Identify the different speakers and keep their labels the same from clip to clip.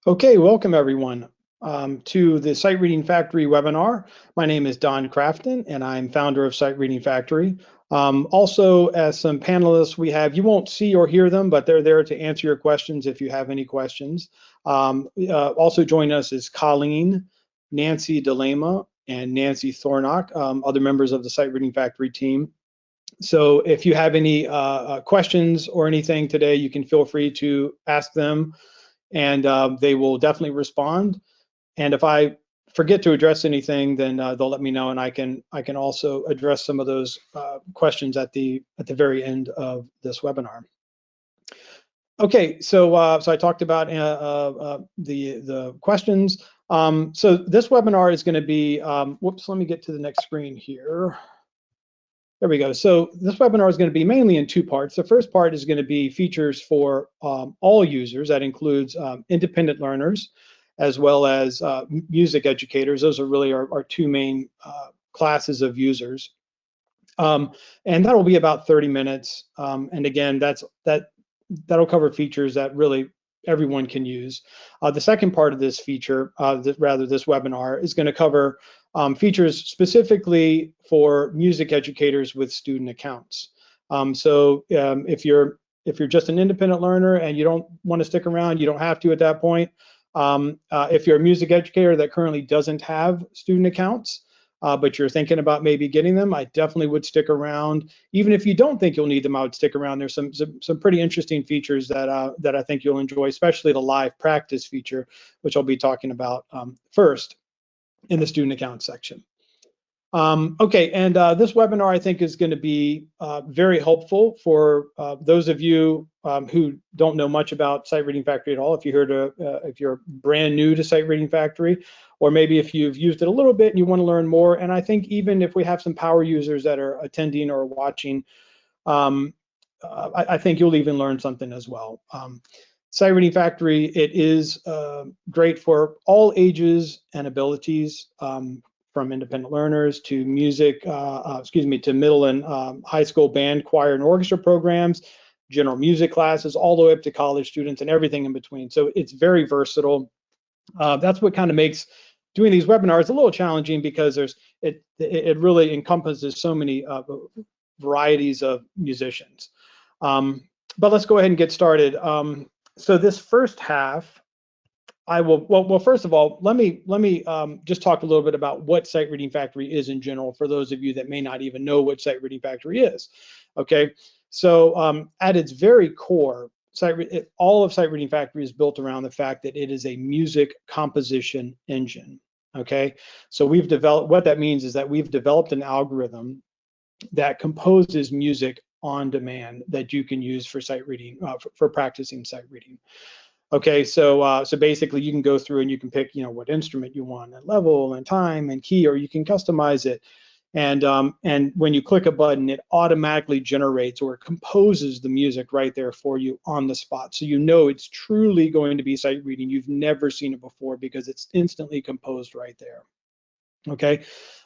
Speaker 1: Okay, welcome everyone to the Sight Reading Factory webinar. My name is Don Crafton and I'm founder of Sight Reading Factory. Also, as some panelists we have, you won't see or hear them, but they're there to answer your questions if you have any questions. Also joining us is Colleen, Nancy DeLema, and Nancy Thornock, other members of the Sight Reading Factory team. So if you have any questions or anything today, you can feel free to ask them, and they will definitely respond. And if I forget to address anything, then they'll let me know, and I can also address some of those questions at the very end of this webinar. Okay, so so I talked about the questions. So this webinar is going to be whoops, let me get to the next screen here. There we go. So this webinar is going to be mainly in two parts. The first part is going to be features for all users. That includes independent learners as well as music educators. Those are really our two main classes of users. And that'll be about 30 minutes. And again, that'll cover features that really everyone can use. The second part of this feature, this webinar, is going to cover features specifically for music educators with student accounts. If you're just an independent learner and you don't want to stick around, you don't have to at that point. If you're a music educator that currently doesn't have student accounts, but you're thinking about maybe getting them, I definitely would stick around. Even if you don't think you'll need them, I would stick around. There's some pretty interesting features that I think you'll enjoy, especially the live practice feature, which I'll be talking about first in the student account section. Okay, and this webinar I think is going to be very helpful for those of you who don't know much about Sight Reading Factory at all. If you're brand new to Sight Reading Factory, or maybe if you've used it a little bit and you want to learn more. And I think even if we have some power users that are attending or watching, I think you'll even learn something as well. Sight Reading Factory, it is great for all ages and abilities, from independent learners to to middle and high school band, choir, and orchestra programs, general music classes, all the way up to college students and everything in between. So it's very versatile. That's what kind of makes doing these webinars a little challenging, because it really encompasses so many varieties of musicians. But let's go ahead and get started. So this first half, well, first of all, let me just talk a little bit about what Sight Reading Factory is in general, for those of you that may not even know what Sight Reading Factory is. Okay, so at its very core, all of Sight Reading Factory is built around the fact that it is a music composition engine. Okay, so what that means is that we've developed an algorithm that composes music on demand that you can use for sight reading, for practicing sight reading. Okay, so basically you can go through and you can pick, what instrument you want, and level and time and key, or you can customize it. And when you click a button, it automatically generates or composes the music right there for you on the spot. So it's truly going to be sight reading. You've never seen it before because it's instantly composed right there. Okay,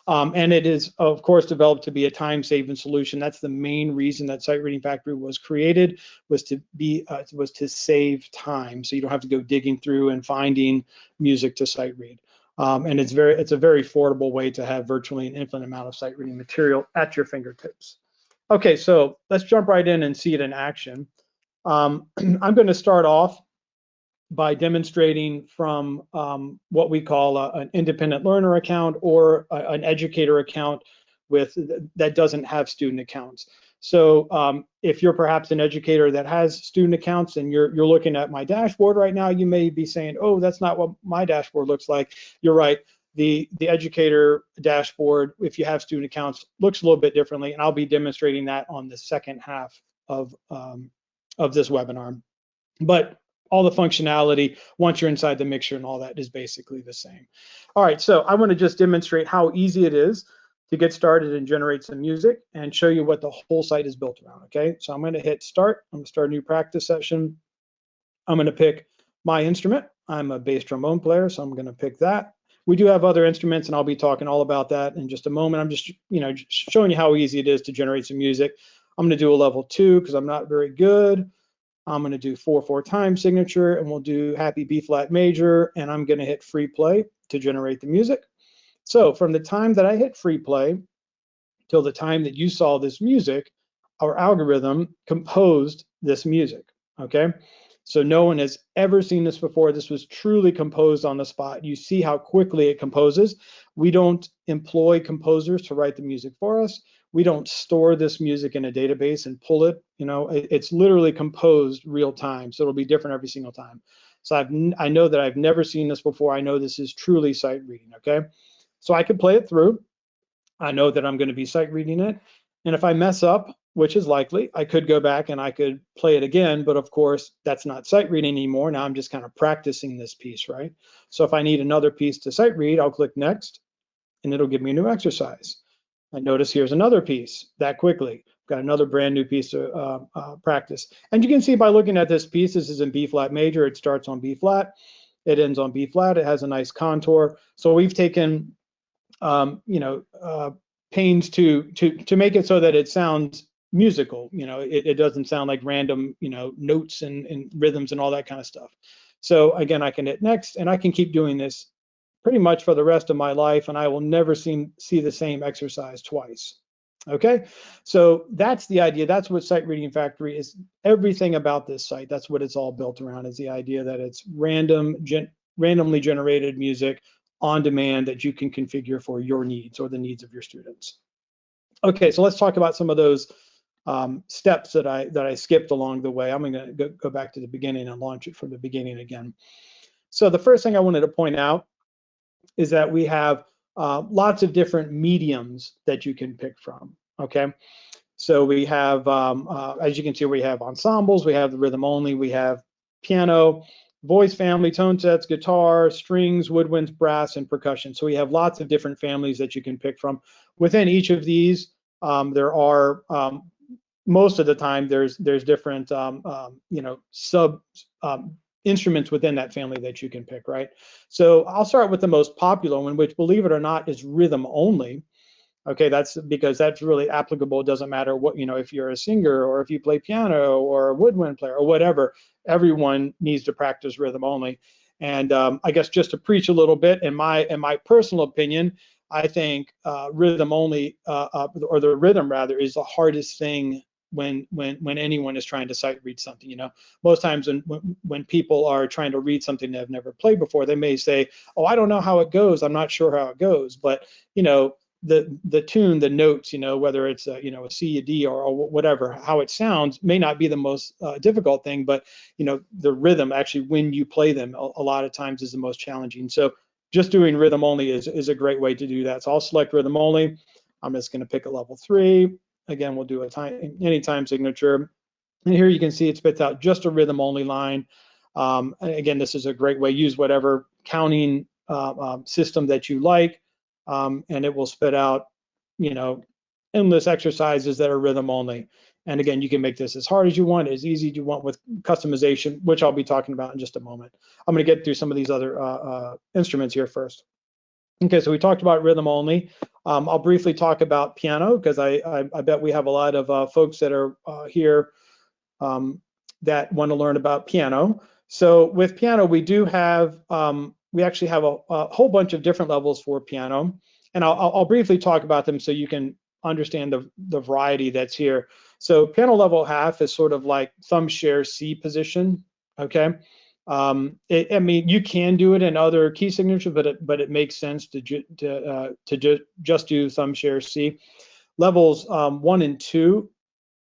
Speaker 1: and it is, of course, developed to be a time-saving solution. That's the main reason that Sight Reading Factory was created, was to save time, so you don't have to go digging through and finding music to sight read. And it's a very affordable way to have virtually an infinite amount of sight reading material at your fingertips. Okay, so let's jump right in and see it in action. I'm going to start off by demonstrating from what we call an independent learner account, or an educator account that doesn't have student accounts. So if you're perhaps an educator that has student accounts and you're looking at my dashboard right now, you may be saying, oh, that's not what my dashboard looks like. You're right. The educator dashboard, if you have student accounts, looks a little bit differently, and I'll be demonstrating that on the second half of this webinar. But all the functionality, once you're inside the mixer and all that, is basically the same. All right, so I want to just demonstrate how easy it is to get started and generate some music, and show you what the whole site is built around. Okay, so I'm going to hit start. I'm going to start a new practice session. I'm going to pick my instrument. I'm a bass trombone player, so I'm going to pick that. We do have other instruments, and I'll be talking all about that in just a moment. I'm just showing you how easy it is to generate some music. I'm going to do a level 2 because I'm not very good. I'm going to do 4/4 time signature, and we'll do happy B flat major, and I'm going to hit free play to generate the music. So from the time that I hit free play till the time that you saw this music, our algorithm composed this music, okay? So no one has ever seen this before. This was truly composed on the spot. You see how quickly it composes. We don't employ composers to write the music for us. We don't store this music in a database and pull it. You know, it's literally composed real time. So it'll be different every single time. So I know that I've never seen this before. I know this is truly sight reading, okay? So I could play it through. I know that I'm going to be sight reading it. And if I mess up, which is likely, I could go back and I could play it again. But of course, that's not sight reading anymore. Now I'm just kind of practicing this piece, right? So if I need another piece to sight read, I'll click next, and it'll give me a new exercise. And notice here's another piece that quickly. Got another brand new piece to practice. And you can see by looking at this piece, this is in B flat major. It starts on B flat. It ends on B flat. It has a nice contour. So we've taken pains to make it so that it sounds musical. You know, it doesn't sound like random, notes and rhythms and all that kind of stuff. So again, I can hit next, and I can keep doing this pretty much for the rest of my life, and I will never see the same exercise twice. Okay, so that's the idea. That's what Sight Reading Factory is. Everything about this site, that's what it's all built around, is the idea that it's randomly generated music on demand that you can configure for your needs or the needs of your students. Okay, so let's talk about some of those steps that I skipped along the way. I'm going to go back to the beginning and launch it from the beginning again. So the first thing I wanted to point out is that we have lots of different mediums that you can pick from, okay? So we have, as you can see, we have ensembles, we have the rhythm only, we have piano, voice family, tone sets, guitar, strings, woodwinds, brass, and percussion. So we have lots of different families that you can pick from. Within each of these, there are, most of the time, there's different, sub instruments within that family that you can pick, right? So I'll start with the most popular one, which, believe it or not, is rhythm only. Okay, that's because that's really applicable. It doesn't matter what, if you're a singer or if you play piano or a woodwind player or whatever, everyone needs to practice rhythm only. And I guess just to preach a little bit, in my personal opinion, I think rhythm only, or the rhythm rather, is the hardest thing when anyone is trying to sight read something. Most times when people are trying to read something they've never played before, they may say, "Oh, I don't know how it goes. I'm not sure how it goes." But the tune, the notes, whether it's a C, a D, or whatever, how it sounds may not be the most difficult thing, but the rhythm actually when you play them a lot of times is the most challenging. So just doing rhythm only is a great way to do that. So I'll select rhythm only. I'm just going to pick a level 3. Again, we'll do any time signature. And here you can see it spits out just a rhythm only line. Again, this is a great way. Use whatever counting system that you like. And it will spit out, endless exercises that are rhythm only. And again, you can make this as hard as you want, as easy as you want with customization, which I'll be talking about in just a moment. I'm going to get through some of these other instruments here first. Okay, so we talked about rhythm only. I'll briefly talk about piano because I bet we have a lot of folks that are here that want to learn about piano. So with piano, we do have we actually have a whole bunch of different levels for piano, and I'll briefly talk about them so you can understand the variety that's here. So piano level half is sort of like thumb share C position, okay? I mean, you can do it in other key signatures, but it makes sense to just do thumb share C. Levels 1 and 2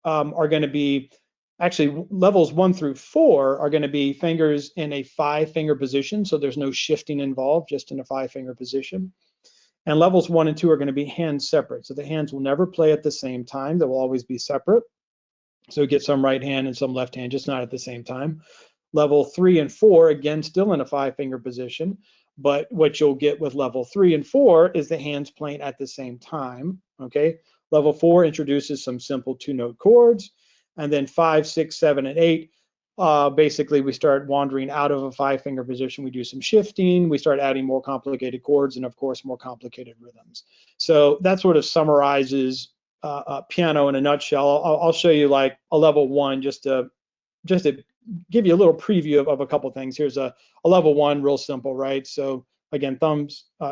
Speaker 1: are going to be, actually levels 1 through 4 are going to be fingers in a 5-finger position, so there's no shifting involved, just in a 5-finger position. And levels 1 and 2 are going to be hands separate, so the hands will never play at the same time. They will always be separate. So get some right hand and some left hand, just not at the same time. Level 3 and 4, again, still in a 5-finger position, but what you'll get with level 3 and 4 is the hands playing at the same time, okay? Level 4 introduces some simple 2-note chords, and then 5, 6, 7, and 8, basically we start wandering out of a 5-finger position. We do some shifting, we start adding more complicated chords, and of course, more complicated rhythms. So that sort of summarizes piano in a nutshell. I'll show you like a level 1 just to give you a little preview of a couple things. Here's a level 1, real simple, right? So again, hands in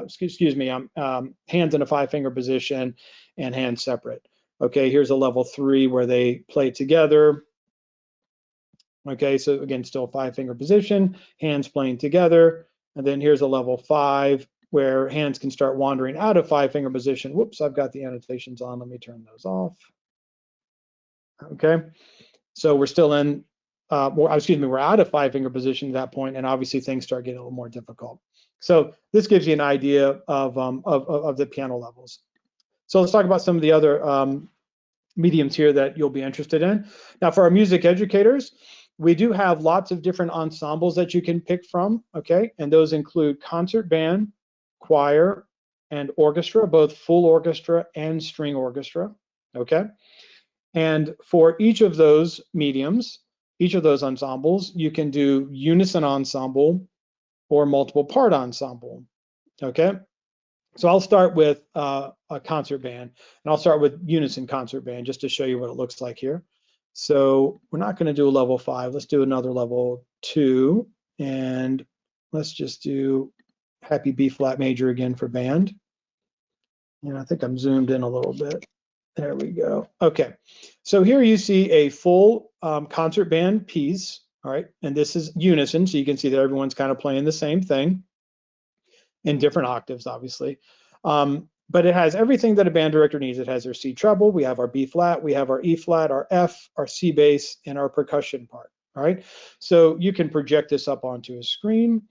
Speaker 1: a 5-finger position and hands separate. Okay, here's a level 3 where they play together. Okay, so again, still 5-finger position, hands playing together. And then here's a level 5 where hands can start wandering out of 5-finger position. Whoops, I've got the annotations on. Let me turn those off. Okay, so we're still in, we're out of 5-finger position at that point, and obviously things start getting a little more difficult. So this gives you an idea of the piano levels. So let's talk about some of the other mediums here that you'll be interested in. Now, for our music educators, we do have lots of different ensembles that you can pick from, okay? And those include concert band, choir, and orchestra, both full orchestra and string orchestra, okay? And for each of those mediums, each of those ensembles, you can do unison ensemble or multiple part ensemble, okay? So I'll start with a concert band, and I'll start with unison concert band just to show you what it looks like here. So we're not going to do a level 5. Let's do another level 2, and let's just do Happy B flat major again for band. And I think I'm zoomed in a little bit. There we go. Okay, so here you see a full concert band piece, all right, and this is unison, so you can see that everyone's kind of playing the same thing in different octaves, obviously. But it has everything that a band director needs. It has our C treble, we have our B flat, we have our E flat, our F, our C bass, and our percussion part, all right? So you can project this up onto a screen,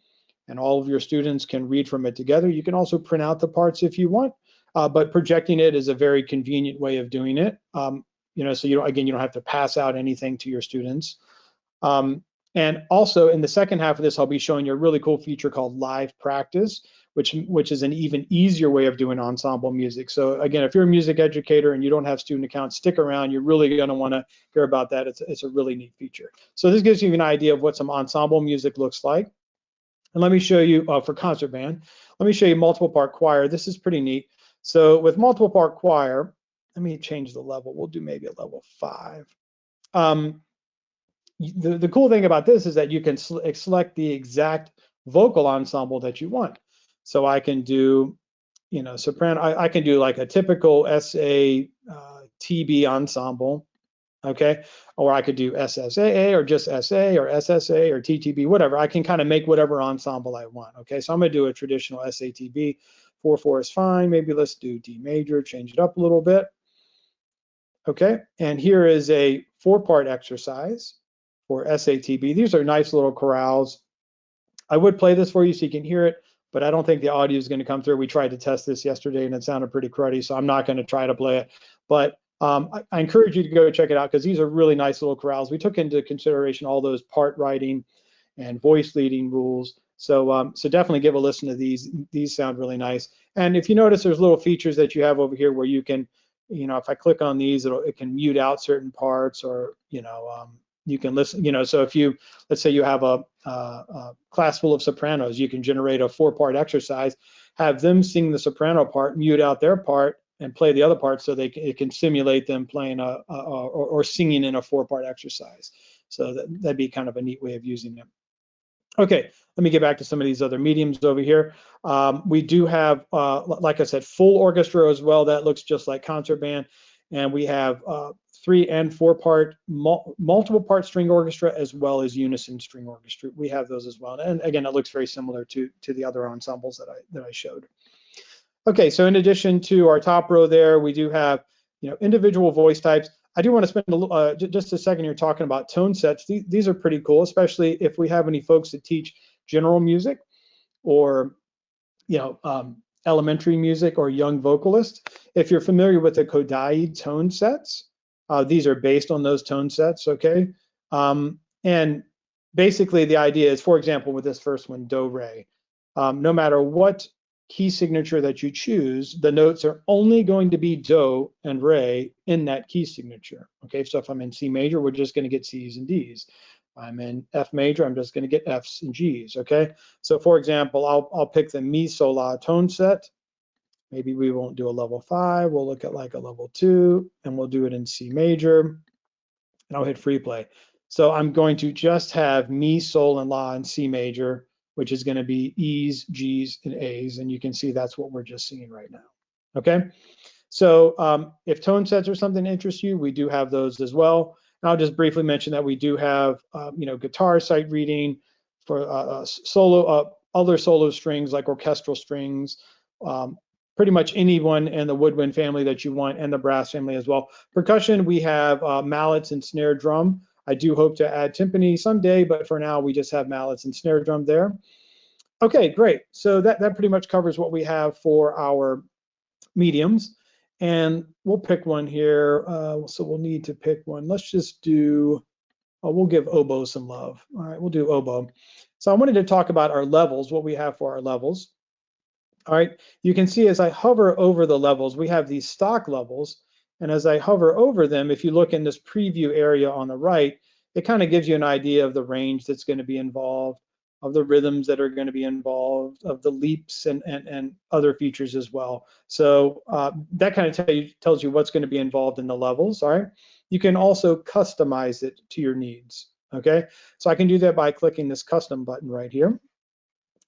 Speaker 1: and all of your students can read from it together. You can also print out the parts if you want, but projecting it is a very convenient way of doing it. You know, so you don't have to pass out anything to your students. And also in the second half of this, I'll be showing you a really cool feature called live practice, which is an even easier way of doing ensemble music. So again, if you're a music educator and you don't have student accounts, stick around. You're really going to want to hear about that. It's a really neat feature. So this gives you an idea of what some ensemble music looks like. And let me show you for concert band. Let me show you multiple part choir. This is pretty neat. So with multiple part choir, let me change the level. We'll do maybe a level 5. The cool thing about this is that you can select the exact vocal ensemble that you want. So I can do, you know, soprano. I can do like a typical SA TB ensemble, okay? Or I could do SSAA or just SA or SSA or TTB, whatever. I can kind of make whatever ensemble I want, okay? So I'm gonna do a traditional SATB. 4/4 is fine. Maybe let's do D major, change it up a little bit. Okay, and here is a 4-part exercise for SATB. These are nice little chorales. I would play this for you so you can hear it, but I don't think the audio is going to come through. We tried to test this yesterday and it sounded pretty cruddy, so I'm not going to try to play it. But I encourage you to go check it out because these are really nice little chorales. We took into consideration all those part writing and voice leading rules. So definitely give a listen to these. These sound really nice. And if you notice, there's little features that you have over here where you can, you know, if I click on these, it can mute out certain parts, or you know, you can listen. You know, so if you, let's say you have a class full of sopranos, you can generate a 4-part exercise, have them sing the soprano part, mute out their part, and play the other part, so it can simulate them playing or singing in a 4-part exercise. So that'd be kind of a neat way of using it. Okay, let me get back to some of these other mediums over here. We do have, like I said, full orchestra as well. That looks just like concert band. And we have 3- and 4-part, multiple part string orchestra, as well as unison string orchestra. We have those as well. And again, it looks very similar to the other ensembles that I showed. Okay, so in addition to our top row there, we do have, you know, individual voice types. I do want to spend just a second here talking about tone sets. These are pretty cool, especially if we have any folks that teach general music or, you know, elementary music or young vocalists. If you're familiar with the Kodai tone sets, these are based on those tone sets, okay? And basically the idea is, for example, with this first one, Do, Re, no matter what key signature that you choose, the notes are only going to be Do and Re in that key signature. Okay, so if I'm in C major, we're just going to get C's and D's. If I'm in F major, I'm just going to get F's and G's. Okay, so for example, I'll pick the Mi Sol La tone set. Maybe we won't do a level 5. We'll look at like a level 2, and we'll do it in C major, and I'll hit free play. So I'm going to just have mi, sol, and la in C major, which is going to be E's, G's, and A's. And you can see that's what we're just seeing right now. Okay. So if tone sets or something interests you, we do have those as well. And I'll just briefly mention that we do have, guitar sight reading for other solo strings like orchestral strings, pretty much anyone in the woodwind family that you want, and the brass family as well. Percussion, we have mallets and snare drum. I do hope to add timpani someday, but for now we just have mallets and snare drum there. Okay, great. So that pretty much covers what we have for our mediums. And we'll pick one here. So we'll need to pick one. Let's just do, we'll give oboe some love. All right, we'll do oboe. So I wanted to talk about our levels, what we have for our levels. All right, you can see as I hover over the levels, we have these stock levels. And as I hover over them, if you look in this preview area on the right, it kind of gives you an idea of the range that's going to be involved, of the rhythms that are going to be involved, of the leaps and other features as well. So that kind of tells you what's going to be involved in the levels. All right, you can also customize it to your needs. Okay, so I can do that by clicking this custom button right here.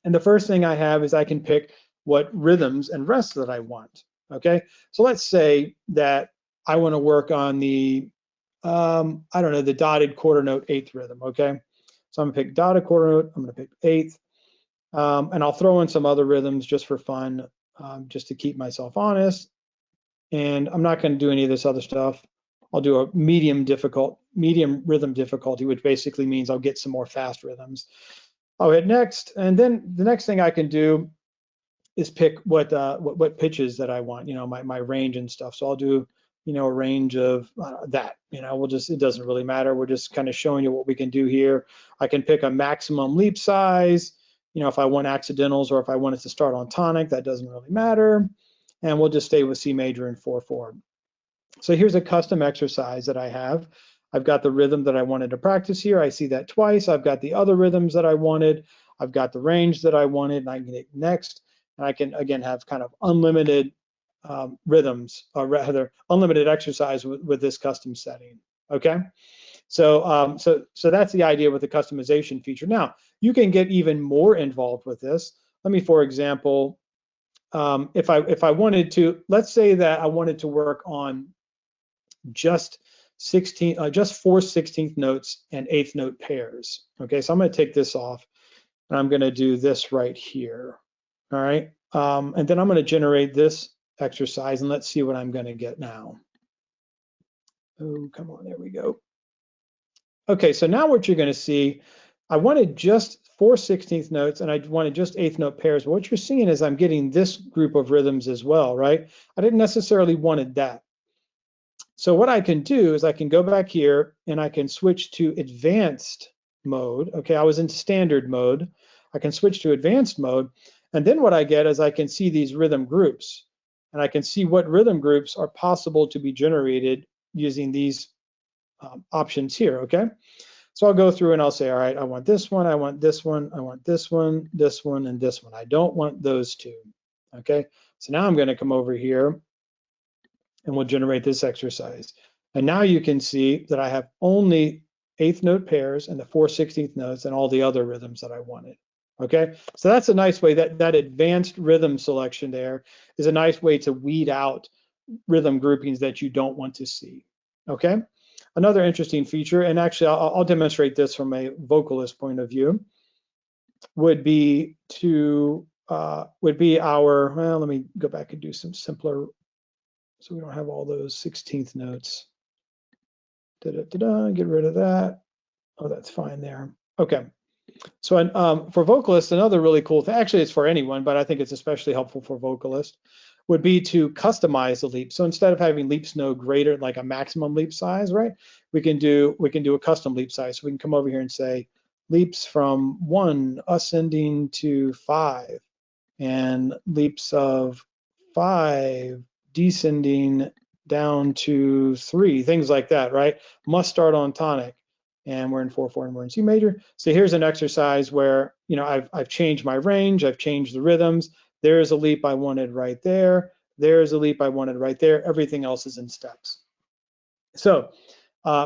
Speaker 1: And the first thing I have is I can pick what rhythms and rests that I want. Okay, so let's say that I want to work on the, I don't know, the dotted quarter note eighth rhythm. Okay, so I'm gonna pick dotted quarter note, I'm gonna pick eighth, and I'll throw in some other rhythms just for fun, just to keep myself honest. And I'm not gonna do any of this other stuff. I'll do a medium rhythm difficulty, which basically means I'll get some more fast rhythms. I'll hit next, and then the next thing I can do is pick what pitches that I want, my range and stuff. So I'll do, a range of that, it doesn't really matter. We're just kind of showing you what we can do here. I can pick a maximum leap size, if I want accidentals or if I want it to start on tonic, that doesn't really matter. And we'll just stay with C major and 4/4. So here's a custom exercise that I have. I've got the rhythm that I wanted to practice here. I see that twice. I've got the other rhythms that I wanted. I've got the range that I wanted, and I can hit next. And I can, again, have kind of unlimited rhythms, or rather unlimited exercise with this custom setting. Okay, so so that's the idea with the customization feature. Now you can get even more involved with this. Let me, for example, if I wanted to, let's say that I wanted to work on just 4 16th notes and eighth note pairs. Okay, so I'm going to take this off, and I'm going to do this right here. All right, and then I'm going to generate this exercise, and let's see what I'm going to get now. Oh, come on, there we go. Okay, so now what you're going to see, I wanted just 4 16th notes, and I wanted just eighth note pairs. But what you're seeing is I'm getting this group of rhythms as well, right? I didn't necessarily wanted that. So what I can do is I can go back here and I can switch to advanced mode. Okay, I was in standard mode. I can switch to advanced mode. And then what I get is I can see these rhythm groups, and I can see what rhythm groups are possible to be generated using these options here. Okay, so I'll go through and I'll say, all right, I want this one, I want this one, I want this one, this one, and this one. I don't want those two. Okay, so now I'm going to come over here and we'll generate this exercise. And now you can see that I have only eighth note pairs and the 4 16th notes and all the other rhythms that I wanted. Okay, so that's a nice way, that advanced rhythm selection there is a nice way to weed out rhythm groupings that you don't want to see. Okay, another interesting feature, and actually I'll demonstrate this from a vocalist point of view, would be our, well, let me go back and do some simpler, so we don't have all those 16th notes. Get rid of that. Oh, that's fine there. Okay. So for vocalists, another really cool thing, actually it's for anyone, but I think it's especially helpful for vocalists, would be to customize the leap. So instead of having leaps no greater, like a maximum leap size, right? We can do a custom leap size. So we can come over here and say leaps from 1 ascending to 5, and leaps of 5 descending down to 3, things like that, right? Must start on tonic, and we're in 4/4 and we're in C major. So here's an exercise where, I've changed my range, I've changed the rhythms. There's a leap I wanted right there. There's a leap I wanted right there. Everything else is in steps. So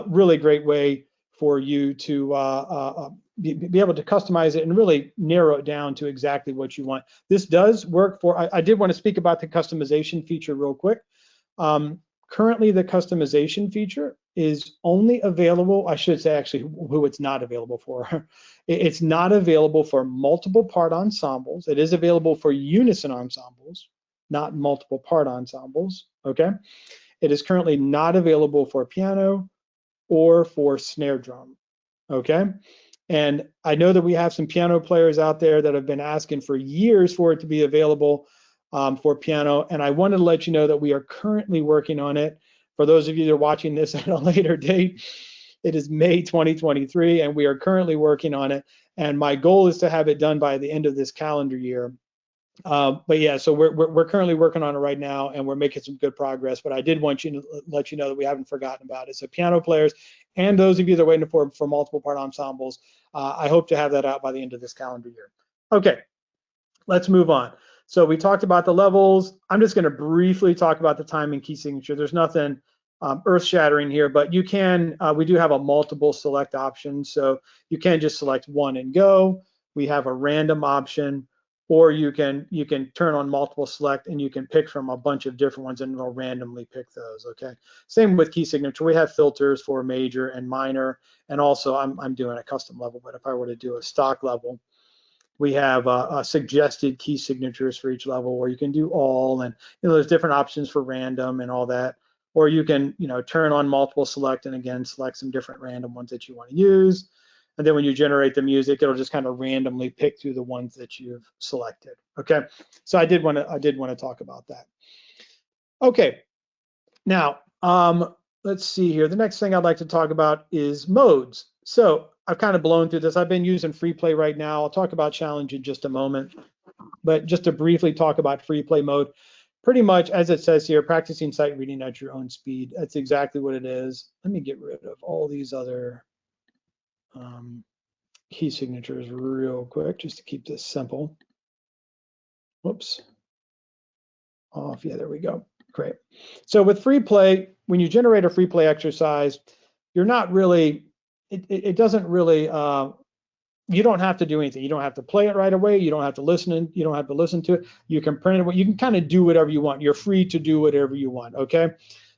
Speaker 1: really great way for you to be able to customize it and really narrow it down to exactly what you want. This does work for, I did want to speak about the customization feature real quick. Currently, the customization feature is only available, I should say actually who it's not available for. It's not available for multiple part ensembles. It is available for unison ensembles, not multiple part ensembles, okay? It is currently not available for piano or for snare drum, okay? And I know that we have some piano players out there that have been asking for years for it to be available for piano, and I wanted to let you know that we are currently working on it. For those of you that are watching this at a later date, it is May 2023, and we are currently working on it, and my goal is to have it done by the end of this calendar year. But yeah, so we're currently working on it right now, and we're making some good progress. But I did want you to let you know that we haven't forgotten about it. So piano players and those of you that are waiting for multiple part ensembles, I hope to have that out by the end of this calendar year. Okay, let's move on. So we talked about the levels. I'm just going to briefly talk about the time and key signature. There's nothing earth-shattering here, but you can. We do have a multiple select option, so you can just select one and go. We have a random option, or you can turn on multiple select and you can pick from a bunch of different ones and it'll randomly pick those. Okay. Same with key signature. We have filters for major and minor, and also I'm doing a custom level, but if I were to do a stock level, we have suggested key signatures for each level, where you can do all, and there's different options for random and all that. Or you can turn on multiple select and again select some different random ones that you want to use. And then when you generate the music, it'll just kind of randomly pick through the ones that you've selected. Okay, so I did want to talk about that. Okay, now let's see here. The next thing I'd like to talk about is modes. So I've kind of blown through this. I've been using free play right now. I'll talk about challenge in just a moment, but just to briefly talk about free play mode, pretty much as it says here, practicing sight reading at your own speed. That's exactly what it is. Let me get rid of all these other key signatures real quick, just to keep this simple. Whoops. Off. Yeah, there we go. Great. So with free play, when you generate a free play exercise, you're not really, it doesn't really, you don't have to do anything. You don't have to play it right away. You don't have to listen. You don't have to listen to it. You can print it. You can kind of do whatever you want. You're free to do whatever you want. Okay.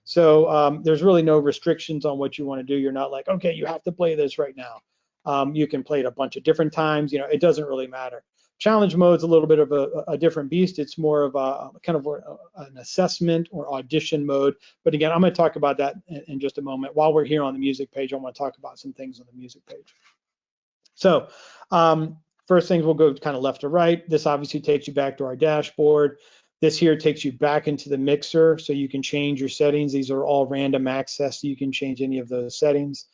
Speaker 1: So there's really no restrictions on what you want to do. You're not like, okay, you have to play this right now. You can play it a bunch of different times. It doesn't really matter. Challenge mode's a little bit of a different beast. It's more of a kind of an assessment or audition mode. But again, I'm going to talk about that in just a moment. While we're here on the music page, I want to talk about some things on the music page. So first things, we'll go kind of left to right. This obviously takes you back to our dashboard. This here takes you back into the mixer, so you can change your settings. These are all random access, so you can change any of those settings.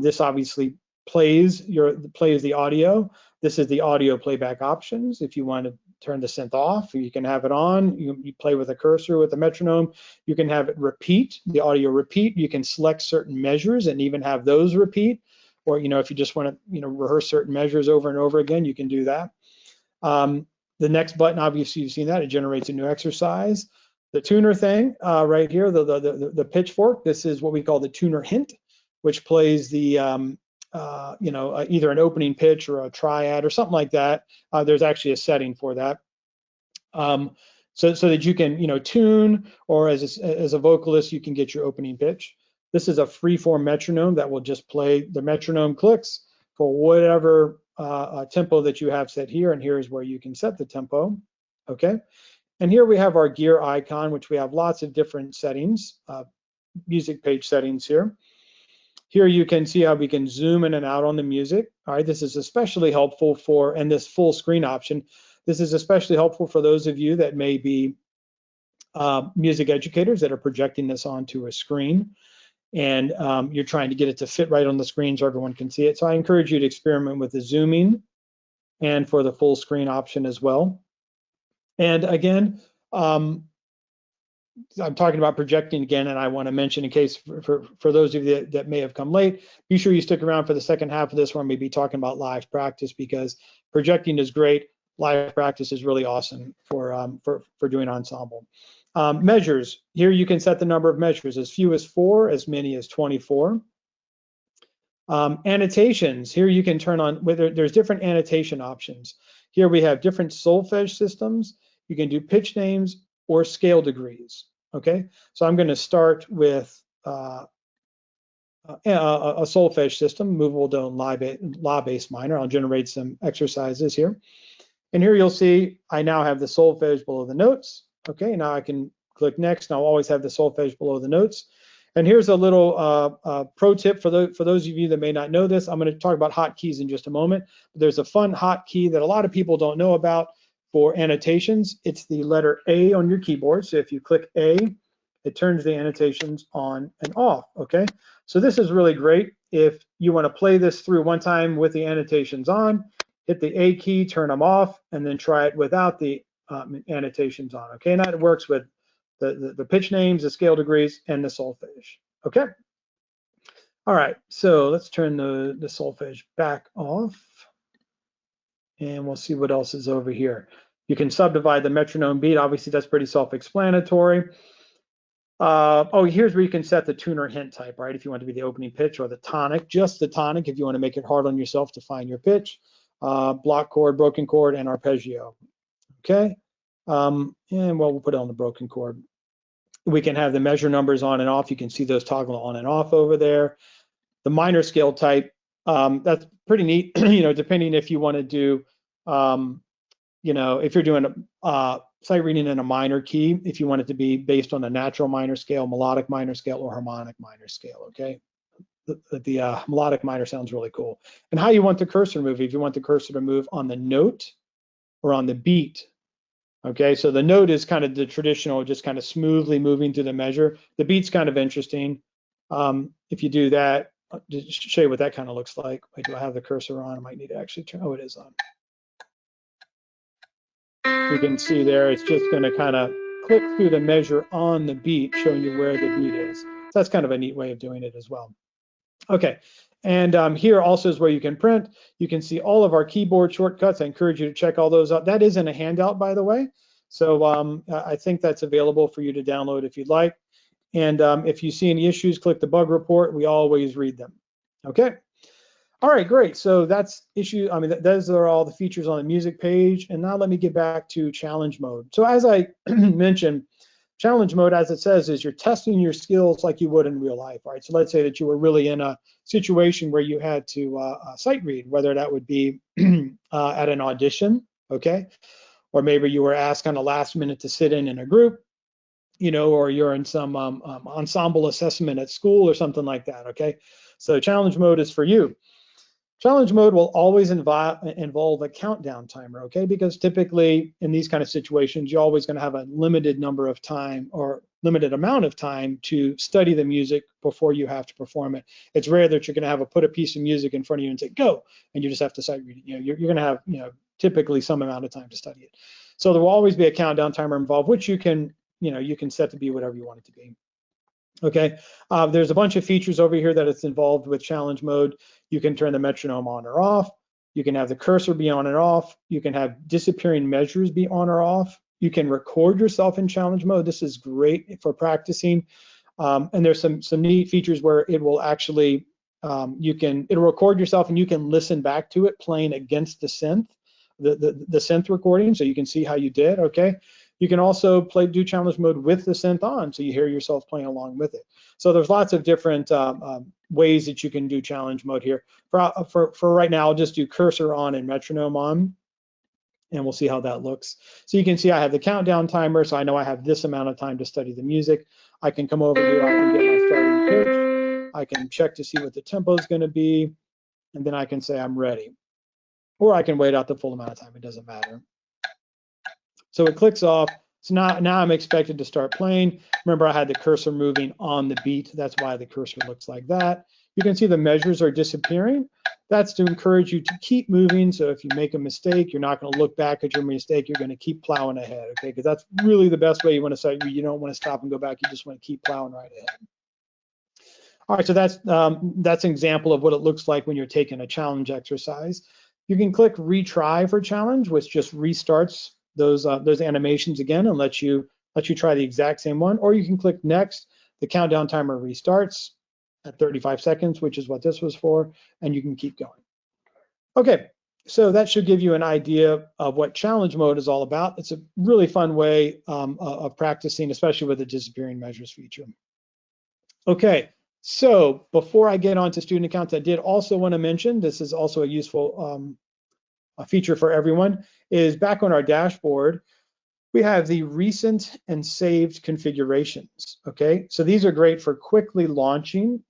Speaker 1: This obviously plays the audio. This is the audio playback options. If you want to turn the synth off, you can have it on. You play with a cursor with a metronome. You can have it repeat, the audio repeat. You can select certain measures and even have those repeat. Or if you just want to rehearse certain measures over and over again, you can do that. The next button, obviously you've seen that, it generates a new exercise. The tuner thing right here, the pitchfork, this is what we call the tuner hint, which plays the either an opening pitch or a triad or something like that. There's actually a setting for that. So that you can tune, or as a vocalist you can get your opening pitch. This is a free-form metronome that will just play the metronome clicks for whatever tempo that you have set here, and here's where you can set the tempo. Okay, and here we have our gear icon, which we have lots of different settings, music page settings here. Here you can see how we can zoom in and out on the music. All right, this is especially helpful for, and this full screen option, this is especially helpful for those of you that may be music educators that are projecting this onto a screen, and you're trying to get it to fit right on the screen so everyone can see it. So I encourage you to experiment with the zooming and for the full screen option as well. And again, I'm talking about projecting again, and I want to mention, in case for those of you that may have come late, be sure you stick around for the second half of this, where I'm going to be talking about live practice, because projecting is great. Live practice is really awesome for doing ensemble. Measures, here you can set the number of measures, as few as 4, as many as 24. Annotations, here you can turn on, there's different annotation options. Here we have different solfege systems. You can do pitch names or scale degrees, okay? So I'm gonna start with a solfege system, movable tone, la bass minor. I'll generate some exercises here. And here you'll see I now have the solfege below the notes. Okay, now I can click next, and I'll always have the solfege below the notes. And here's a little pro tip for those of you that may not know this. I'm going to talk about hotkeys in just a moment. But there's a fun hotkey that a lot of people don't know about for annotations. It's the letter A on your keyboard. So if you click A, it turns the annotations on and off, okay? So this is really great. If you want to play this through one time with the annotations on, hit the A key, turn them off, and then try it without the annotations on, okay? And that works with the pitch names, the scale degrees, and the solfege, okay? All right, so let's turn the solfege back off, and we'll see what else is over here. You can subdivide the metronome beat. Obviously, that's pretty self-explanatory. Oh, here's where you can set the tuner hint type, right? If you want to be the opening pitch or the tonic, just the tonic if you want to make it hard on yourself to find your pitch. Block chord, broken chord, and arpeggio, okay? And well, we'll put it on the broken chord. We can have the measure numbers on and off. You can see those toggle on and off over there. The minor scale type, that's pretty neat, you know, depending if you want to do, you know, if you're doing sight reading in a minor key, if you want it to be based on a natural minor scale, melodic minor scale, or harmonic minor scale, okay? The melodic minor sounds really cool. And how you want the cursor to move, if you want the cursor to move on the note or on the beat. Okay, so the note is kind of the traditional, just kind of smoothly moving through the measure. The beat's kind of interesting. If you do that, just show you what that kind of looks like. Wait, do I have the cursor on? I might need to actually turn, oh, it is on. You can see there, it's just gonna kind of click through the measure on the beat, showing you where the beat is. So that's kind of a neat way of doing it as well. Okay, and here also is where you can print. You can see all of our keyboard shortcuts. I encourage you to check all those out. That is in a handout, by the way. So I think that's available for you to download if you'd like. And if you see any issues, click the bug report. We always read them. Okay. All right, great. So that's those are all the features on the music page. And now let me get back to challenge mode. So as I mentioned, challenge mode, as it says, is you're testing your skills like you would in real life, right? So let's say that you were really in a situation where you had to sight read, whether that would be at an audition, okay? Or maybe you were asked on the last minute to sit in a group, you know, or you're in some ensemble assessment at school or something like that, okay? So challenge mode is for you. Challenge mode will always involve a countdown timer, okay? Because typically in these kind of situations, you're always going to have a limited number of time or limited amount of time to study the music before you have to perform it. It's rare that you're going to put a piece of music in front of you and say, go, and you just have to sight read it. You know, you're going to have, you know, typically some amount of time to study it. So there will always be a countdown timer involved, which you can, you know, you can set to be whatever you want it to be. Okay, there's a bunch of features over here that it's involved with challenge mode. You can turn the metronome on or off. You can have the cursor be on and off. You can have disappearing measures be on or off. You can record yourself in challenge mode. This is great for practicing. And there's some neat features where it will actually, it'll record yourself and you can listen back to it playing against the synth, the synth recording, so you can see how you did, okay? You can also do challenge mode with the synth on, so you hear yourself playing along with it. So there's lots of different ways that you can do challenge mode here. For right now, I'll just do cursor on and metronome on, and we'll see how that looks. So you can see I have the countdown timer, so I know I have this amount of time to study the music. I can come over here, I can get my starting pitch, I can check to see what the tempo is going to be, and then I can say I'm ready. Or I can wait out the full amount of time, it doesn't matter. So it clicks off. So now I'm expected to start playing. Remember, I had the cursor moving on the beat. That's why the cursor looks like that. You can see the measures are disappearing. That's to encourage you to keep moving. So if you make a mistake, you're not going to look back at your mistake. You're going to keep plowing ahead, okay? Because that's really the best way you want to sight read. You don't want to stop and go back. You just want to keep plowing right ahead. All right, so that's an example of what it looks like when you're taking a challenge exercise. You can click retry for challenge, which just restarts those animations again and let you try the exact same one, or you can click next. The countdown timer restarts. at 35 seconds, which is what this was for, and you can keep going. Okay, so that should give you an idea of what challenge mode is all about. It's a really fun way of practicing, especially with the disappearing measures feature. Okay, so before I get on to student accounts, I did also want to mention, this is also a useful a feature for everyone, is back on our dashboard, we have the recent and saved configurations, okay? So these are great for quickly launching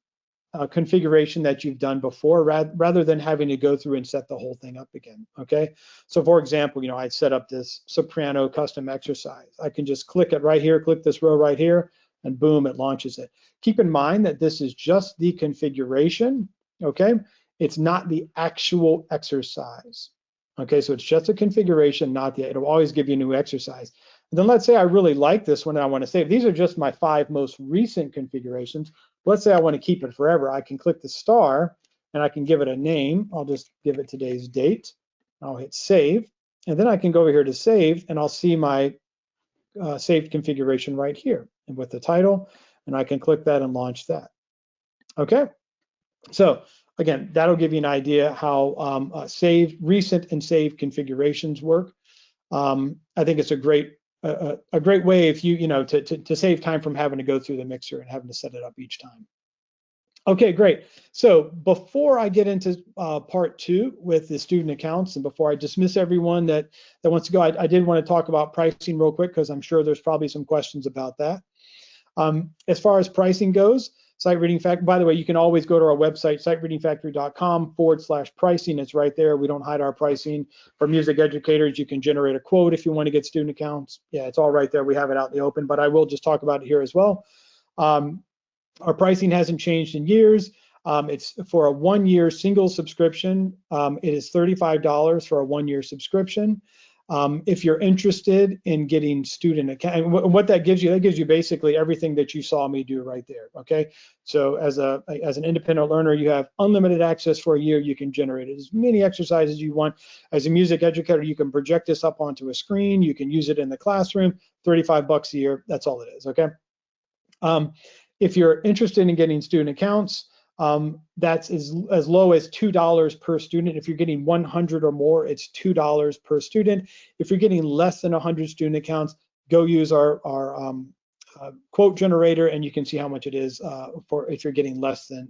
Speaker 1: a configuration that you've done before rather than having to go through and set the whole thing up again, okay? So for example, I set up this soprano custom exercise. I can just click it right here, click this row right here, and boom, it launches it. Keep in mind that this is just the configuration, okay? It's not the actual exercise. Okay, so it's just a configuration, not the, it'll always give you a new exercise. And then let's say I really like this one and I want to save. These are just my 5 most recent configurations. Let's say I want to keep it forever. I can click the star and I can give it a name. I'll just give it today's date. I'll hit save. And then I can go over here to save and I'll see my saved configuration right here and with the title. And I can click that and launch that. Okay, so again, that'll give you an idea how recent and saved configurations work. I think it's a great way if to save time from having to go through the mixer and having to set it up each time. Okay, great. So before I get into part 2 with the student accounts, and before I dismiss everyone that wants to go, I did want to talk about pricing real quick because I'm sure there's probably some questions about that. As far as pricing goes, SightReadingFactory, by the way, you can always go to our website, SightReadingFactory.com /pricing. It's right there. We don't hide our pricing. For music educators, you can generate a quote if you want to get student accounts. Yeah, it's all right there. We have it out in the open, but I will just talk about it here as well. Our pricing hasn't changed in years. It's for a 1-year single subscription. It is $35 for a 1-year subscription. If you're interested in getting student account, what that gives you basically everything that you saw me do right there, okay? So as an independent learner, you have unlimited access for a year. You can generate as many exercises as you want. As a music educator, you can project this up onto a screen. You can use it in the classroom, $35 a year. That's all it is, okay? If you're interested in getting student accounts, that's as low as $2 per student. If you're getting 100 or more, it's $2 per student. If you're getting less than 100 student accounts, go use our quote generator, and you can see how much it is for if you're getting less than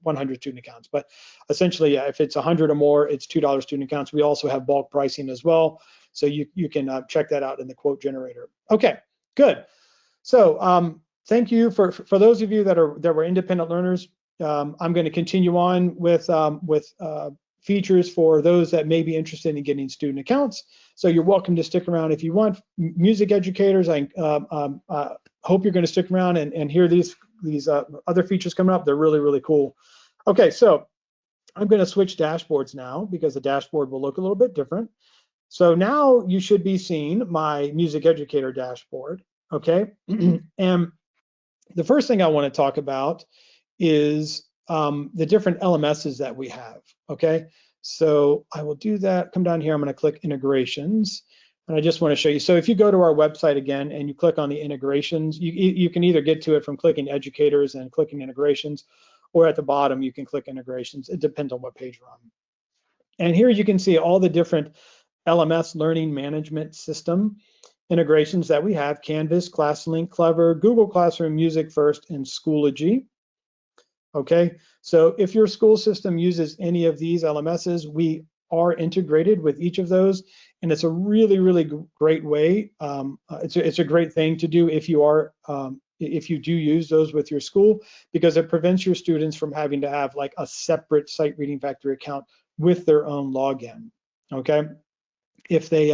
Speaker 1: 100 student accounts. But essentially, yeah, if it's 100 or more, it's $2 student accounts. We also have bulk pricing as well, so you can check that out in the quote generator. Okay, good. So thank you for those of you that were independent learners. I'm going to continue on with features for those that may be interested in getting student accounts. So you're welcome to stick around if you want. Music educators, I hope you're going to stick around and hear these other features coming up. They're really, really cool. Okay, so I'm going to switch dashboards now because the dashboard will look a little bit different. So now you should be seeing my music educator dashboard, okay? And the first thing I want to talk about is the different LMSs that we have, okay? So I will do that, come down here, I'm gonna click integrations, and I just wanna show you. So if you go to our website again and you click on the integrations, you can either get to it from clicking educators and clicking integrations, or at the bottom you can click integrations. It depends on what page you're on. And here you can see all the different LMS learning management system integrations that we have: Canvas, ClassLink, Clever, Google Classroom, Music First, and Schoology. Okay, so if your school system uses any of these LMSs, we are integrated with each of those, and it's a really, really great way. It's a great thing to do if you do use those with your school, because it prevents your students from having to have like a separate Sight Reading Factory account with their own login. Okay, if they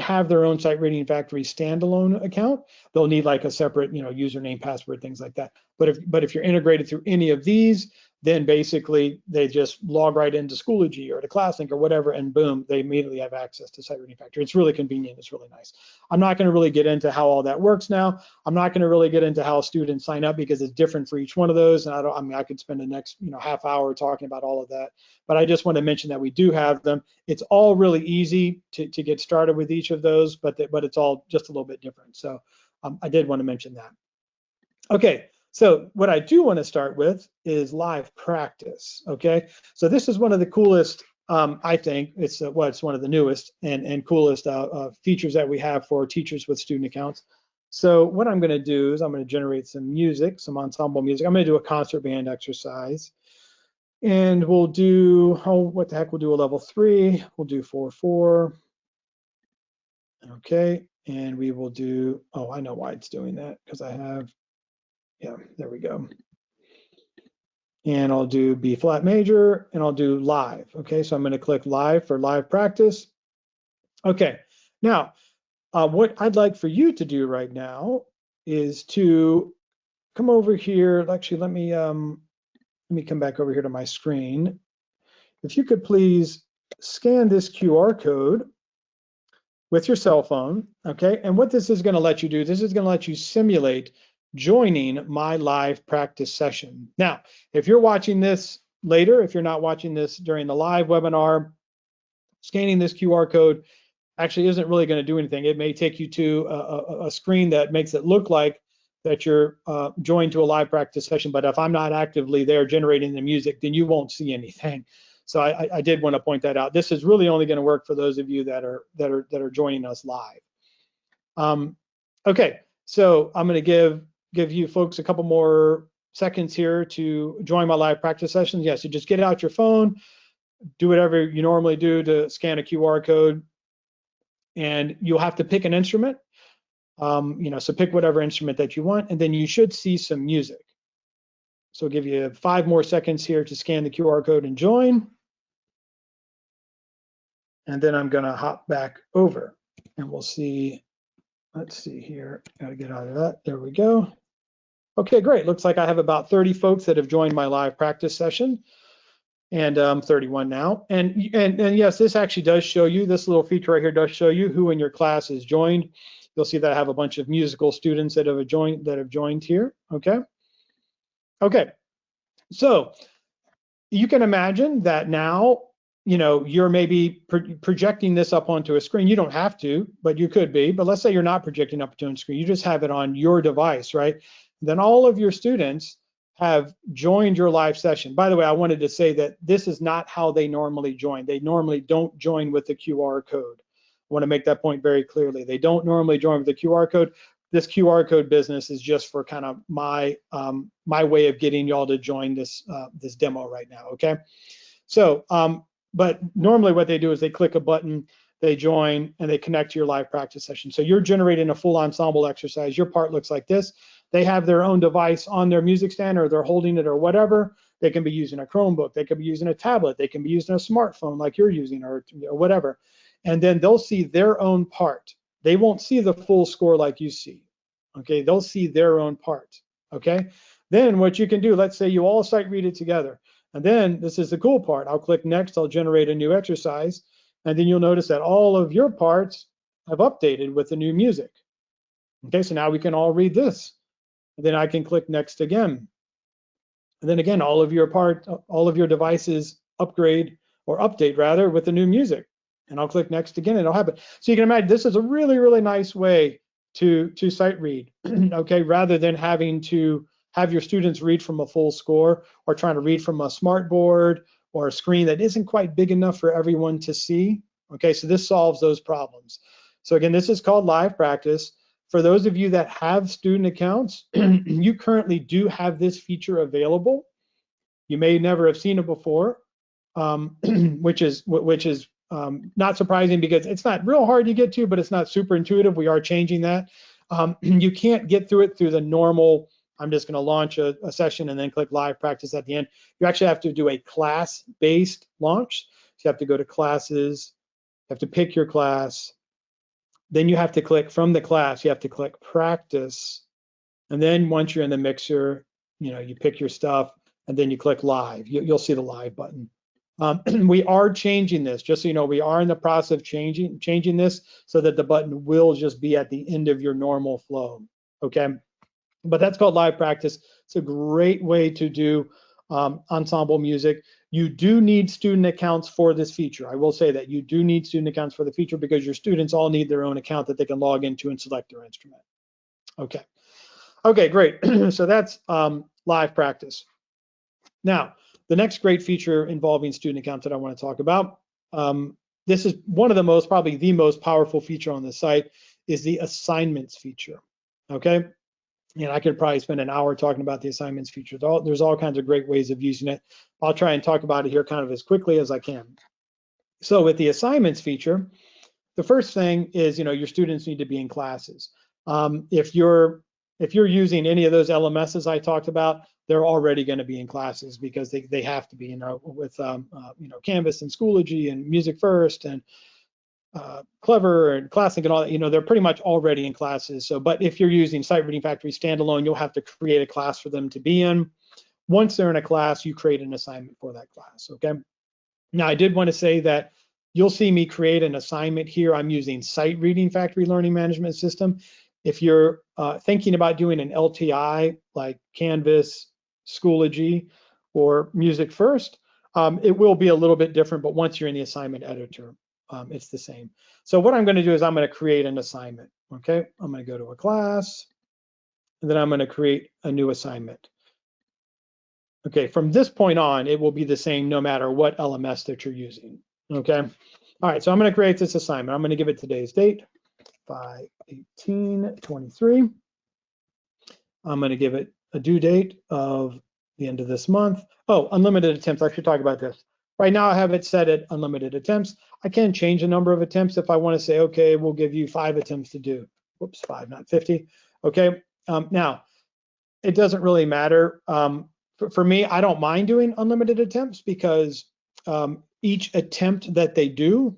Speaker 1: have their own Sight Reading Factory standalone account, they'll need like a separate, username, password, things like that. But if you're integrated through any of these, then basically they just log right into Schoology or to ClassLink or whatever, and boom, they immediately have access to Sight Reading Factory. It's really convenient. It's really nice. I'm not going to really get into how all that works now. I'm not going to really get into how students sign up because it's different for each one of those. And I could spend the next half hour talking about all of that. But I just want to mention that we do have them. It's all really easy to get started with each of those, but it's all just a little bit different. So I did want to mention that. Okay, so what I do want to start with is live practice. Okay, so this is one of the coolest, I think it's it's one of the newest and coolest features that we have for teachers with student accounts. So what I'm going to do is I'm going to generate some music, some ensemble music. I'm going to do a concert band exercise, and we'll do, what the heck, we'll do a level 3. We'll do 4/4. Okay, and we will do, oh, I know why it's doing that, because I have, yeah, there we go. And I'll do B flat major, and I'll do live. Okay, so I'm going to click live for live practice. Okay, now what I'd like for you to do right now is to come over here. Actually, let me come back over here to my screen. If you could please scan this QR code with your cell phone. Okay, and what this is going to let you do, this is going to let you simulate joining my live practice session. Now, if you're watching this later, if you're not watching this during the live webinar, scanning this QR code actually isn't really going to do anything. It may take you to a screen that makes it look like that you're joined to a live practice session, but if I'm not actively there generating the music, then you won't see anything. So I did want to point that out. This is really only going to work for those of you that are joining us live. Okay, so I'm going to give you folks a couple more seconds here to join my live practice sessions. Yeah, so just get out your phone, do whatever you normally do to scan a QR code, and you'll have to pick an instrument. So pick whatever instrument that you want, and then you should see some music. So I'll give you 5 more seconds here to scan the QR code and join. And then I'm going to hop back over, and we'll see. Let's see here. Got to get out of that. There we go. Okay, great. Looks like I have about 30 folks that have joined my live practice session, and 31 now. And yes, this actually does show you, this little feature right here does show you who in your class is joined. You'll see that I have a bunch of musical students that have joined here. Okay. Okay. So you can imagine that now, you're maybe projecting this up onto a screen. You don't have to, but you could be. But let's say you're not projecting up to a screen. You just have it on your device, right? Then all of your students have joined your live session. By the way, I wanted to say that this is not how they normally join. They normally don't join with the QR code. I want to make that point very clearly. They don't normally join with the QR code. This QR code business is just for kind of my way of getting y'all to join this demo right now. Okay, so but normally what they do is they click a button, they join, and they connect to your live practice session. So you're generating a full ensemble exercise. Your part looks like this. They have their own device on their music stand, or they're holding it, or whatever. They can be using a Chromebook, they could be using a tablet, they can be using a smartphone like you're using, or whatever. And then they'll see their own part. They won't see the full score like you see. Okay, they'll see their own part. Okay, then what you can do, let's say you all sight read it together. And then this is the cool part. I'll click next, I'll generate a new exercise, and then you'll notice that all of your parts have updated with the new music. Okay, so now we can all read this. And then I can click next again. And then again, all of your devices upgrade, or update rather, with the new music. And I'll click next again, and it'll happen. So you can imagine this is a really, really nice way to sight read, okay, rather than having to have your students read from a full score, or trying to read from a smart board or a screen that isn't quite big enough for everyone to see. Okay, so this solves those problems. So again, this is called live practice. For those of you that have student accounts, you currently do have this feature available. You may never have seen it before, which is not surprising, because it's not real hard to get to, but it's not super intuitive. We are changing that. You can't get through it through the normal, I'm just going to launch a session and then click live practice at the end. You actually have to do a class-based launch. So you have to go to classes, you have to pick your class, then you have to click from the class, you have to click practice, and then once you're in the mixer, you pick your stuff, and then you click live. You'll see the live button. We are changing this, just so you know, we are in the process of changing this so that the button will just be at the end of your normal flow, okay? But that's called live practice. It's a great way to do ensemble music. You do need student accounts for this feature. I will say that you do need student accounts for the feature, because your students all need their own account that they can log into and select their instrument. Okay. Okay, great. So that's live practice. Now, the next great feature involving student accounts that I want to talk about, this is one of the most, probably the most powerful feature on the site, is the assignments feature. Okay, and I could probably spend an hour talking about the assignments feature. There's all kinds of great ways of using it. I'll try and talk about it here kind of as quickly as I can. So with the assignments feature, the first thing is, your students need to be in classes. If you're using any of those LMSs I talked about, they're already going to be in classes because they have to be, with Canvas and Schoology and Music First and Clever and Classic and all that, they're pretty much already in classes. So, but if you're using Sight Reading Factory standalone, you'll have to create a class for them to be in. Once they're in a class, you create an assignment for that class, okay? Now, I did want to say that you'll see me create an assignment here. I'm using Sight Reading Factory Learning Management System. If you're thinking about doing an LTI like Canvas, Schoology, or Music First, it will be a little bit different, but once you're in the assignment editor, it's the same. So what I'm going to do is I'm going to create an assignment, okay? I'm going to go to a class, and then I'm going to create a new assignment. Okay, from this point on, it will be the same no matter what LMS that you're using, okay? All right, so I'm going to create this assignment. I'm going to give it today's date, 5/18/23. I'm going to give it a due date of the end of this month. Oh, unlimited attempts. I should talk about this. Right now, I have it set at unlimited attempts. I can change the number of attempts if I want to say, okay, we'll give you 5 attempts to do. Whoops, 5, not 50. Okay, now, it doesn't really matter. For me, I don't mind doing unlimited attempts because each attempt that they do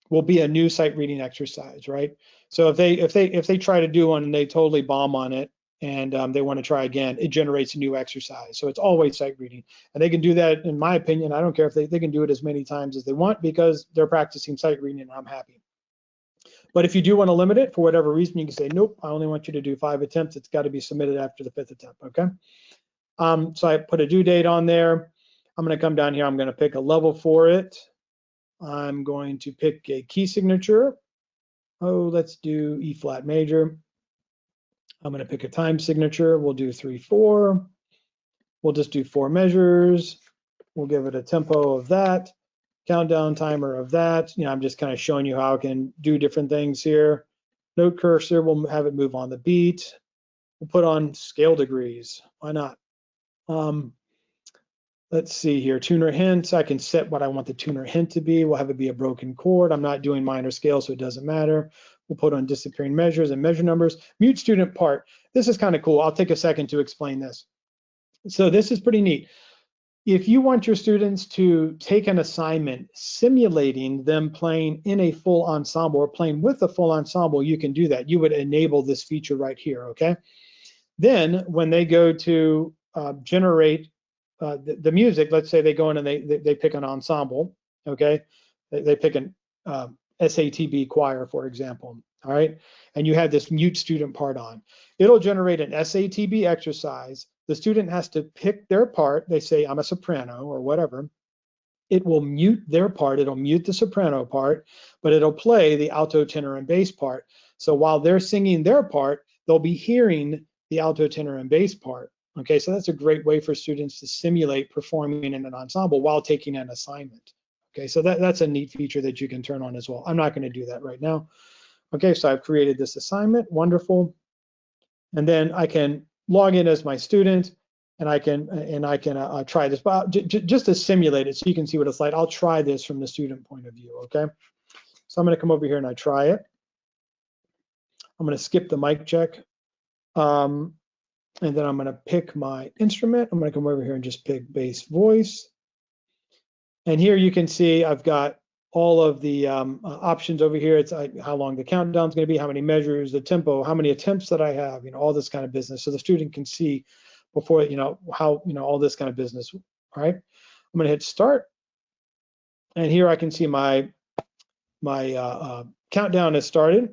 Speaker 1: will be a new sight reading exercise, right? So if they try to do one and they totally bomb on it and they want to try again, it generates a new exercise. So it's always sight reading, and they can do that. In my opinion, I don't care if they can do it as many times as they want because they're practicing sight reading, and I'm happy. But if you do want to limit it for whatever reason, you can say, nope, I only want you to do 5 attempts. It's got to be submitted after the 5th attempt, okay? So I put a due date on there. I'm going to come down here. I'm going to pick a level for it. I'm going to pick a key signature. Oh, let's do E flat major. I'm going to pick a time signature. We'll do 3/4. We'll just do 4 measures. We'll give it a tempo of that, countdown timer of that. I'm just kind of showing you how I can do different things here. Note cursor, we'll have it move on the beat. We'll put on scale degrees. Why not? Let's see here, tuner hints. I can set what I want the tuner hint to be. We'll have it be a broken chord. I'm not doing minor scale, so it doesn't matter. We'll put on disappearing measures and measure numbers. Mute student part. This is kind of cool. I'll take a second to explain this. So this is pretty neat. If you want your students to take an assignment simulating them playing in a full ensemble or playing with a full ensemble, you can do that. You would enable this feature right here, okay? Then when they go to generate the music, let's say they go in and they pick an ensemble, okay? They pick an SATB choir, for example, all right? And you have this mute student part on. It'll generate an SATB exercise. The student has to pick their part. They say, I'm a soprano or whatever. It will mute their part. It'll mute the soprano part, but it'll play the alto, tenor, and bass part. So while they're singing their part, they'll be hearing the alto, tenor, and bass part. Okay, so that's a great way for students to simulate performing in an ensemble while taking an assignment. Okay, so that's a neat feature that you can turn on as well. I'm not going to do that right now. Okay, so I've created this assignment. Wonderful. And then I can log in as my student, and I can try this, but just to simulate it so you can see what it's like. I'll try this from the student point of view. Okay, so I'm going to come over here and I try it. I'm going to skip the mic check. And then I'm going to pick my instrument. I'm going to come over here and just pick bass voice. And here you can see I've got all of the options over here. It's how long the countdown is going to be, how many measures, the tempo, how many attempts that I have, all this kind of business. So the student can see before, how, all this kind of business. All right. I'm going to hit start. And here I can see my countdown has started.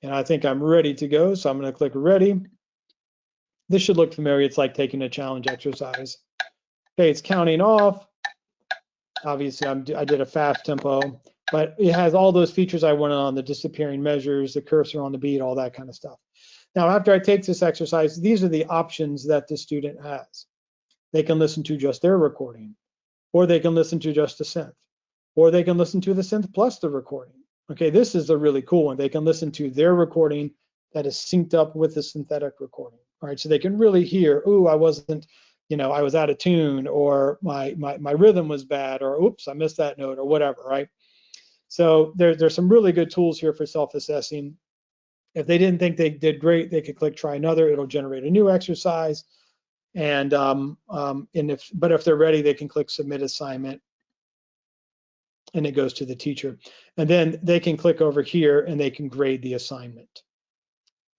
Speaker 1: And I think I'm ready to go. So I'm going to click ready. This should look familiar. It's like taking a challenge exercise. Okay, it's counting off. Obviously, I did a fast tempo, but it has all those features I wanted on the disappearing measures, the cursor on the beat, all that kind of stuff. Now, after I take this exercise, these are the options that the student has. They can listen to just their recording, or they can listen to just the synth, or they can listen to the synth plus the recording. Okay, this is the really cool one. They can listen to their recording that is synced up with the synthetic recording. All right, so they can really hear, ooh, I wasn't, I was out of tune, or my rhythm was bad, or oops, I missed that note, or whatever, right? So there's some really good tools here for self-assessing. If they didn't think they did great, they could click try another. It'll generate a new exercise. And if they're ready, they can click submit assignment, and it goes to the teacher. And then they can click over here and they can grade the assignment.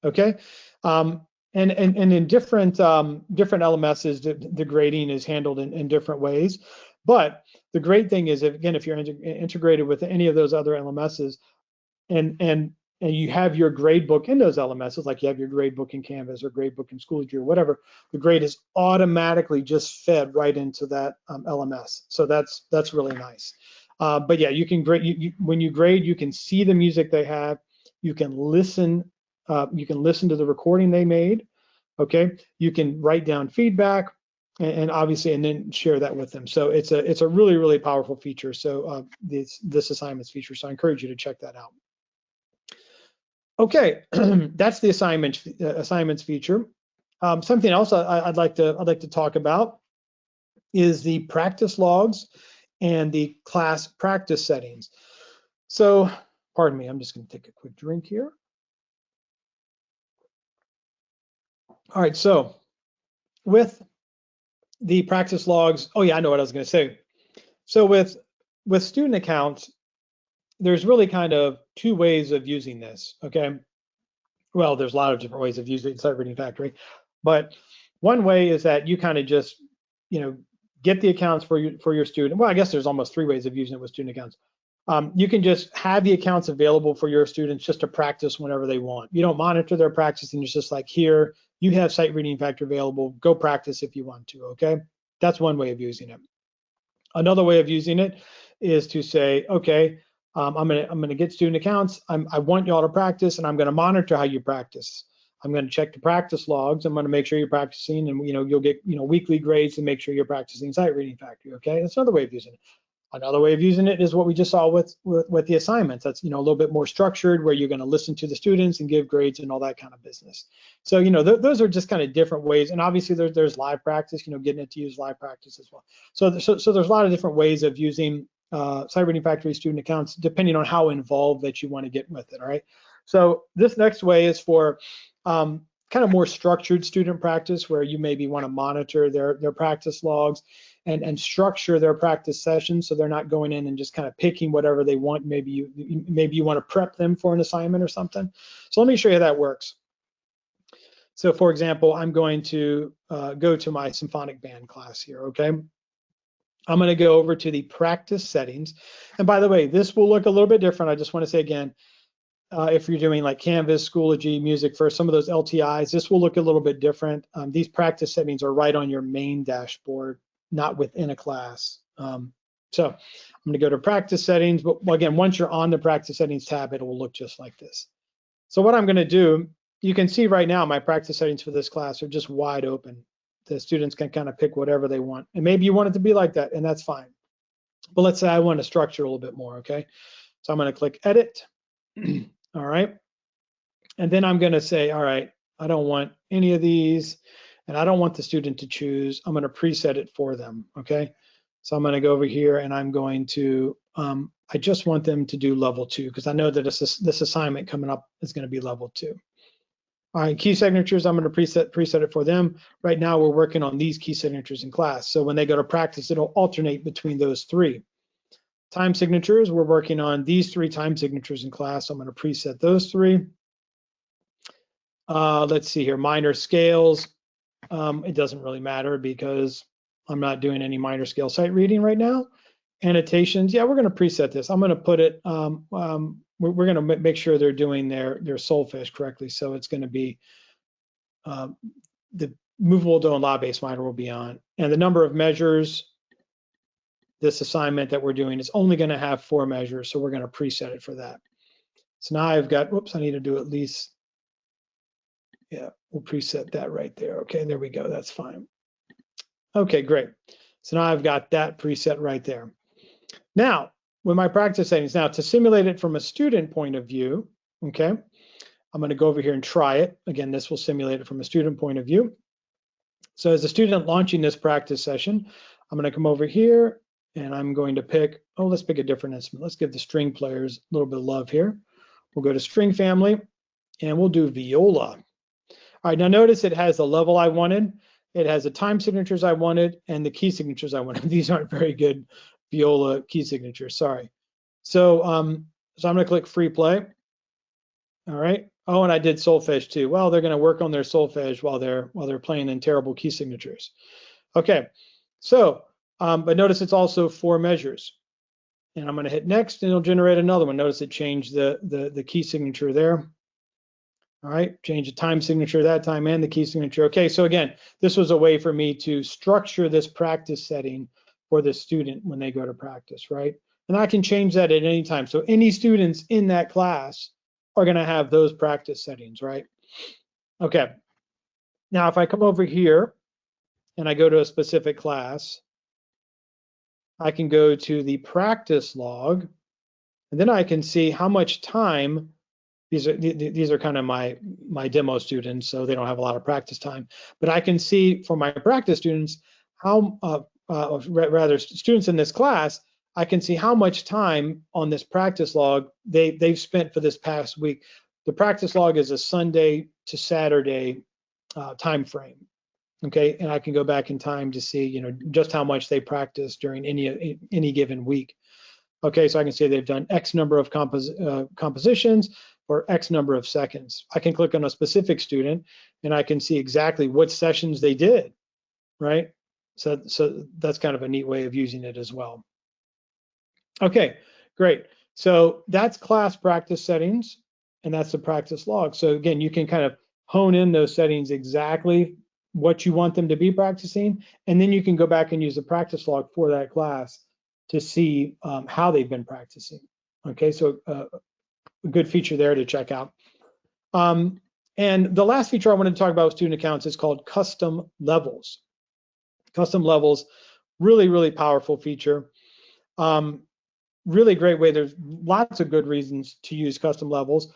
Speaker 1: Okay. And in different LMSs, the grading is handled in different ways. But the great thing is, if you're integrated with any of those other LMSs, and you have your grade book in those LMSs, like you have your grade book in Canvas or grade book in Schoology or whatever, the grade is automatically just fed right into that LMS. So that's really nice. But yeah, you can grade. When you grade, you can see the music they have. You can listen. You can listen to the recording they made. Okay. You can write down feedback, and obviously, and then share that with them. So it's a really, really powerful feature. So this assignments feature. So I encourage you to check that out. Okay, that's the assignments feature. Something else I'd like to talk about is the practice logs and the class practice settings. So, pardon me, I'm just going to take a quick drink here. All right, so with the practice logs, oh yeah, I know what I was going to say. So with student accounts, there's really kind of two ways of using this, okay? Well, there's a lot of different ways of using SightReadingFactory, but one way is that you kind of just, get the accounts for your student. Well, I guess there's almost three ways of using it with student accounts. You can just have the accounts available for your students just to practice whenever they want. You don't monitor their practicing. It's just like, here, you have SightReadingFactory available. Go practice if you want to, okay? That's one way of using it. Another way of using it is to say, okay, I'm gonna get student accounts. I want y'all to practice, and I'm gonna monitor how you practice. I'm gonna check the practice logs. I'm gonna make sure you're practicing, and you'll get weekly grades to make sure you're practicing SightReadingFactory. Okay, that's another way of using it. Another way of using it is what we just saw with the assignments. That's a little bit more structured, where you're going to listen to the students and give grades and all that kind of business. So those are just kind of different ways. And obviously there's live practice, getting it to use live practice as well. So there's a lot of different ways of using SightReadingFactory student accounts, depending on how involved that you want to get with it. All right. So this next way is for kind of more structured student practice, where you maybe want to monitor their practice logs and structure their practice sessions, so they're not going in and just kind of picking whatever they want. Maybe you want to prep them for an assignment or something. So let me show you how that works. So for example, I'm going to go to my symphonic band class here, okay? I'm going to go over to the practice settings. And by the way, this will look a little bit different. I just want to say again, if you're doing like Canvas, Schoology, Music for some of those LTIs, this will look a little bit different. These practice settings are right on your main dashboard, not within a class. So I'm going to go to practice settings, but again, once you're on the practice settings tab, it will look just like this. So what I'm going to do, you can see right now my practice settings for this class are just wide open. The students can kind of pick whatever they want, and maybe you want it to be like that, and that's fine. But let's say I want to structure a little bit more, okay? So I'm going to click edit. All right. And then I'm going to say, all right, I don't want any of these, and I don't want the student to choose. I'm going to preset it for them. Okay. So I'm going to go over here, and I'm going to, I just want them to do level 2, because I know that this assignment coming up is going to be level 2. All right, key signatures, I'm going to preset it for them. Right now, we're working on these key signatures in class. So when they go to practice, it'll alternate between those 3. Time signatures, we're working on these 3 time signatures in class. So I'm going to preset those 3. Let's see here, minor scales. It doesn't really matter because I'm not doing any minor scale sight reading right now. Annotations, yeah, we're going to preset this. I'm going to put it, we're going to make sure they're doing their solfege correctly. So it's going to be the movable do and la bass minor will be on. And the number of measures, this assignment that we're doing is only going to have 4 measures, so we're going to preset it for that. So now I've got, whoops, I need to do at least Yeah, we'll preset that right there. Okay, there we go. That's fine. Okay, great. So now I've got that preset right there. Now, with my practice settings, now to simulate it from a student point of view, okay, I'm going to go over here and try it. Again, this will simulate it from a student point of view. So as a student launching this practice session, I'm going to come over here and I'm going to pick, oh, let's pick a different instrument. Let's give the string players a little bit of love here. We'll go to string family and we'll do viola. All right, now notice it has the level I wanted, it has the time signatures I wanted, and the key signatures I wanted. These aren't very good viola key signatures, sorry. So, I'm gonna click free play. All right. Oh, and I did solfege too. Well, they're gonna work on their solfege while they're playing in terrible key signatures. Okay, so, but notice it's also 4 measures. And I'm gonna hit next and it'll generate another one. Notice it changed the key signature there. All right, change the time signature that time and the key signature. Okay, so again, this was a way for me to structure this practice setting for the student when they go to practice, right? And I can change that at any time. So any students in that class are gonna have those practice settings, right? Okay, now if I come over here and I go to a specific class, I can go to the practice log, and then I can see how much time. These are kind of my demo students, so they don't have a lot of practice time. But I can see for my practice students how, rather students in this class, I can see how much time on this practice log they've spent for this past week. The practice log is a Sunday to Saturday time frame. Okay, and I can go back in time to see, you know, just how much they practiced during any given week. Okay, so I can see they've done X number of compositions for X number of seconds. I can click on a specific student and I can see exactly what sessions they did, right? So that's kind of a neat way of using it as well. Okay, great. So that's class practice settings and that's the practice log. So again, you can kind of hone in those settings exactly what you want them to be practicing, and then you can go back and use the practice log for that class to see how they've been practicing. Okay, so a good feature there to check out. And the last feature I wanted to talk about with student accounts is called custom levels. Custom levels, really, really powerful feature. Really great way. There's lots of good reasons to use custom levels.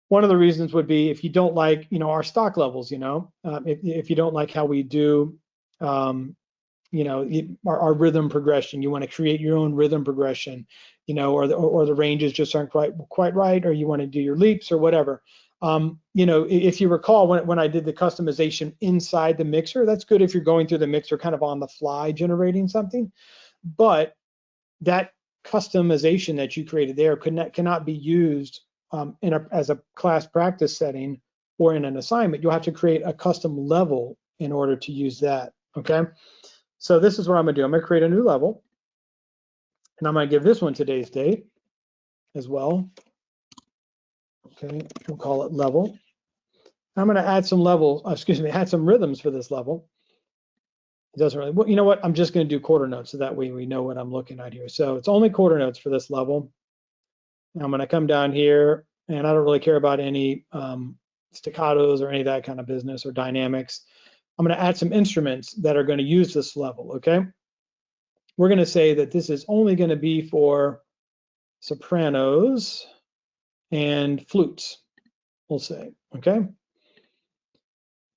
Speaker 1: One of the reasons would be if you don't like, you know, our stock levels, you know, if you don't like how we do, you know, our rhythm progression, you want to create your own rhythm progression, you know, or the ranges just aren't quite right, or you want to do your leaps or whatever. You know, if you recall when I did the customization inside the mixer, that's good if you're going through the mixer kind of on the fly generating something, but that customization that you created there cannot be used as a class practice setting or in an assignment. You'll have to create a custom level in order to use that, okay? So this is what I'm gonna do. I'm gonna create a new level, and I'm gonna give this one today's date as well. Okay, we'll call it level. I'm gonna add some add some rhythms for this level. It doesn't really, well, you know what? I'm just gonna do quarter notes so that way we know what I'm looking at here. So it's only quarter notes for this level. I'm gonna come down here, and I don't really care about any staccatos or any of that kind of business or dynamics. I'm going to add some instruments that are going to use this level, okay? We're going to say that this is only going to be for sopranos and flutes, we'll say, okay?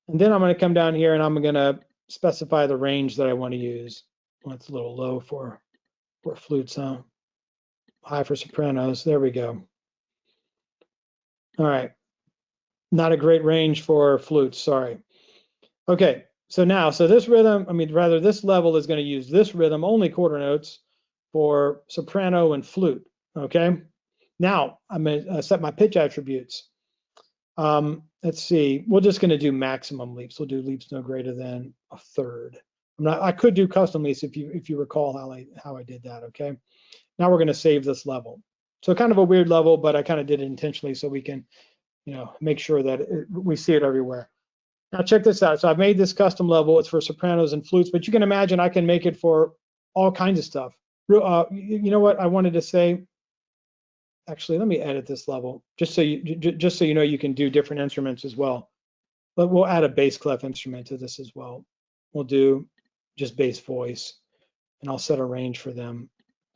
Speaker 1: And then I'm going to come down here and I'm going to specify the range that I want to use. Well, it's a little low for flutes, huh? High for sopranos, there we go. All right, not a great range for flutes, sorry. Okay, so now, this rhythm, this level is going to use this rhythm, only quarter notes for soprano and flute, okay? Now, I'm going to set my pitch attributes. Let's see, we're just going to do maximum leaps. We'll do leaps no greater than a third. I could do custom leaps if you recall how I did that, okay? Now we're going to save this level. So kind of a weird level, but I kind of did it intentionally so we can, you know, make sure that we see it everywhere. Now check this out. So I've made this custom level. It's for sopranos and flutes, but you can imagine I can make it for all kinds of stuff. You know what I wanted to say? Actually, let me edit this level just so you know you can do different instruments as well. but we'll add a bass clef instrument to this as well. We'll do just bass voice, and I'll set a range for them.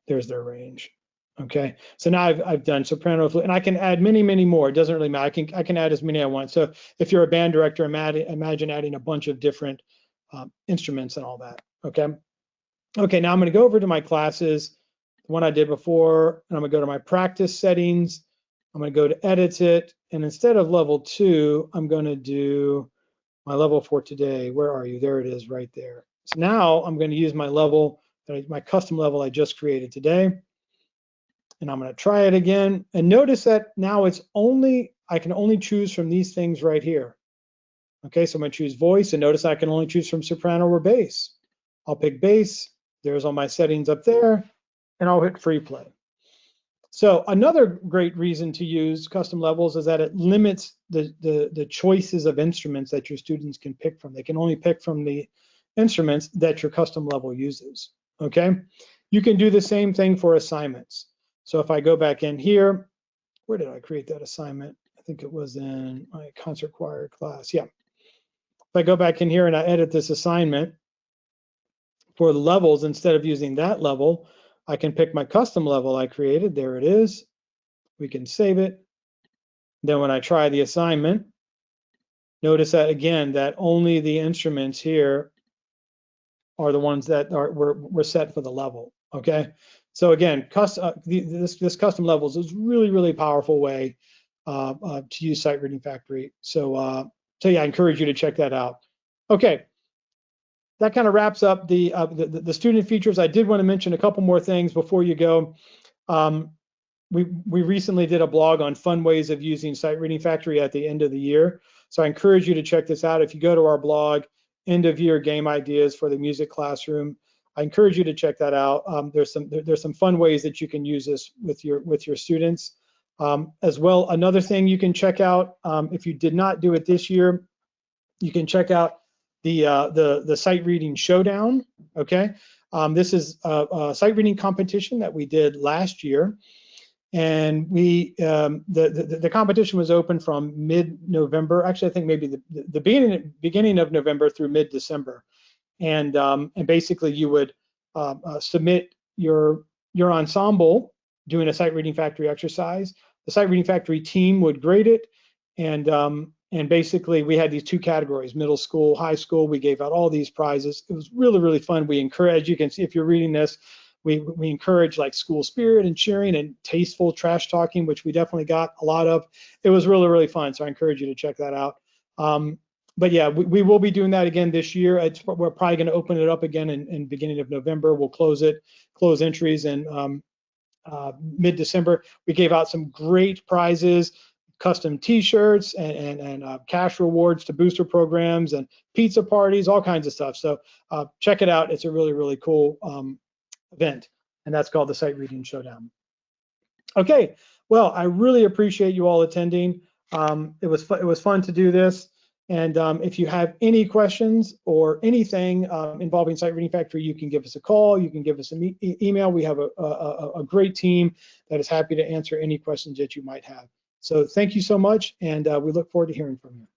Speaker 1: There's their range. Okay, so now I've done soprano, flute, and I can add many more. It doesn't really matter. I can add as many I want. So if you're a band director, imagine adding a bunch of different instruments and all that. Okay. Okay, now I'm going to go over to my classes, the one I did before, and I'm going to go to my practice settings. I'm going to go to edit it, and instead of level 2, I'm going to do my level for today. Where are you? There it is, right there. So now I'm going to use my level, my custom level I just created today, and I'm going to try it again. And notice that now I can only choose from these things right here. Okay, so I'm going to choose voice, and notice I can only choose from soprano or bass. I'll pick bass. There's all my settings up there, and I'll hit free play. So another great reason to use custom levels is that it limits the choices of instruments that your students can pick from. They can only pick from the instruments that your custom level uses. Okay, you can do the same thing for assignments. So if I go back in here, where did I create that assignment? I think it was in my concert choir class. Yeah. If I go back in here and I edit this assignment, for the levels, instead of using that level, I can pick my custom level I created. There it is. We can save it. Then when I try the assignment, notice that again, that only the instruments here are the ones that were set for the level. Okay. So again, this custom levels is really powerful way to use Sight Reading Factory. So yeah, I encourage you to check that out. Okay. That kind of wraps up the student features. I did want to mention a couple more things before you go. We recently did a blog on fun ways of using Sight Reading Factory at the end of the year. So I encourage you to check this out. If you go to our blog, end of year game ideas for the music classroom, I encourage you to check that out. There's some fun ways that you can use this with your students. As well, another thing you can check out, if you did not do it this year, you can check out the Sight Reading Showdown. Okay, this is a sight reading competition that we did last year, and the competition was open from mid-November. Actually, I think maybe the beginning of November through mid-December, and basically you would submit your ensemble doing a Sight Reading Factory exercise. The Sight Reading Factory team would grade it, and basically we had these 2 categories, middle school, high school. We gave out all these prizes. It was really fun. We encourage, you can see if you're reading this, we encourage like school spirit and cheering and tasteful trash talking, which we definitely got a lot of. It was really fun. So I encourage you to check that out. But yeah, we will be doing that again this year. We're probably going to open it up again in beginning of November. We'll close entries in mid-December. We gave out some great prizes, custom t-shirts and cash rewards to booster programs and pizza parties, all kinds of stuff. So check it out. It's a really cool event, and that's called the Sight Reading Showdown. Okay, well, I really appreciate you all attending. It was fun to do this, and if you have any questions or anything involving Sight Reading Factory, you can give us a call, you can give us an email. We have a great team that is happy to answer any questions that you might have. So thank you so much, and we look forward to hearing from you.